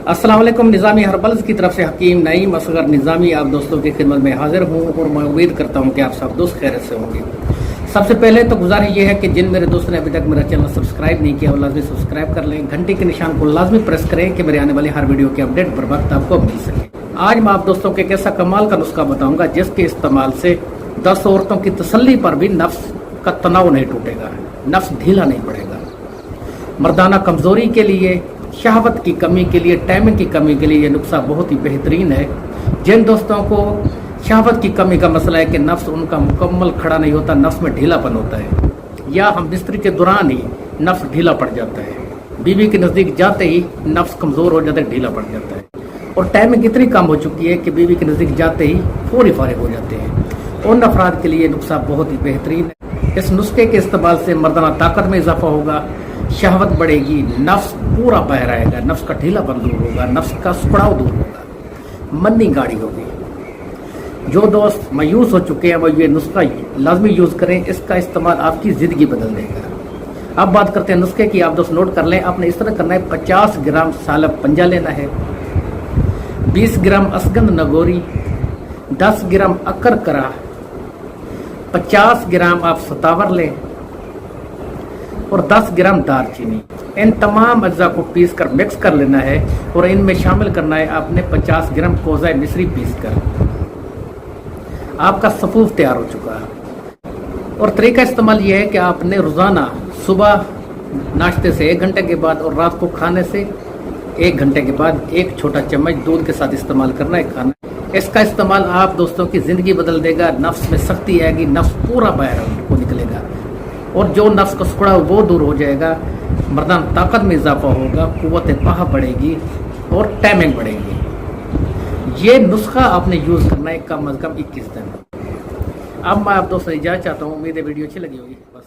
अस्सलाम वालेकुम। निज़ामी हर्बल्स की तरफ से हकीम नईम असगर निज़ामी आप दोस्तों की खिदमत में हाजिर हूँ और मैं उम्मीद करता हूँ कि आप सब दोस्त खैरियत से होंगे। सबसे पहले तो गुजारिश ये है कि जिन मेरे दोस्तों ने अभी तक मेरा चैनल सब्सक्राइब नहीं किया वो लाजमी सब्सक्राइब कर लें, घंटे के निशान को लाजमी प्रेस करें कि मेरे आने वाली हर वीडियो की अपडेट बर वक्त आपको मिल सके। आज मैं आप दोस्तों को एक ऐसा कमाल का नुस्खा बताऊंगा जिसके इस्तेमाल से 10 औरतों की तसल्ली पर भी नफ्स का तनाव नहीं टूटेगा, नफ्स ढीला नहीं पड़ेगा। मर्दाना कमजोरी के लिए, शहवत की कमी के लिए, टाइमिंग की कमी के लिए ये नुस्खा बहुत ही बेहतरीन है। जिन दोस्तों को शहवत की कमी का मसला है कि नफ्स उनका मुकम्मल खड़ा नहीं होता, नफ्स में ढीलापन होता है, या हम बिस्तरी के दौरान ही नफ्स ढीला पड़ जाता है, बीवी के नज़दीक जाते ही नफ्स कमज़ोर हो जाता है, ढीला पड़ जाता है, और टाइमिंग इतनी कम हो चुकी है कि बीवी के नज़दीक जाते ही फौरी फारिग हो जाते हैं। उन अफराद के लिए ये नुस्खा बहुत ही बेहतरीन है। इस नुस्खे के इस्तेमाल से मर्दाना ताकत में इजाफा होगा, शहवत बढ़ेगी, नफ्स पूरा बह रहेगा, नफ्स का ढीलापन दूर होगा, नफ्स का सुखड़ाव दूर होगा, मन्नी गाड़ी होगी। जो दोस्त मायूस हो चुके हैं वो ये नुस्खा लाजमी यूज़ करें, इसका इस्तेमाल आपकी ज़िंदगी बदल देगा। अब बात करते हैं नुस्खे की। आप दोस्त नोट कर लें, आपने इस तरह करना है। 50 ग्राम सालब पंजा लेना है, 20 ग्राम असगंध नगोरी, 10 ग्राम अकर करा, 50 ग्राम आप सतावर लें और 10 ग्राम दालचीनी। इन तमाम अज्जा को पीस कर मिक्स कर लेना है और इनमें शामिल करना है आपने 50 ग्राम कोज़ा मिस्री पीस कर। आपका सफूफ तैयार हो चुका है। और तरीका इस्तेमाल यह है कि आपने रोज़ाना सुबह नाश्ते से 1 घंटे के बाद और रात को खाने से 1 घंटे के बाद 1 छोटा चम्मच दूध के साथ इस्तेमाल करना है खाना। इसका इस्तेमाल आप दोस्तों की ज़िंदगी बदल देगा, नफ्स में सख्ती आएगी, नफ्स पूरा बाहर को निकलेगा और जो नफ्स का सुखड़ा वो दूर हो जाएगा, मर्दाना ताकत में इजाफा होगा, कुव्वत बाह बढ़ेगी और टाइमिंग बढ़ेगी। ये नुस्खा आपने यूज़ करना है कम अज़ कम 21 दिन। अब मैं आप दोस्तों इजाज़त चाहता हूँ। उम्मीद है वीडियो अच्छी लगी होगी। बस।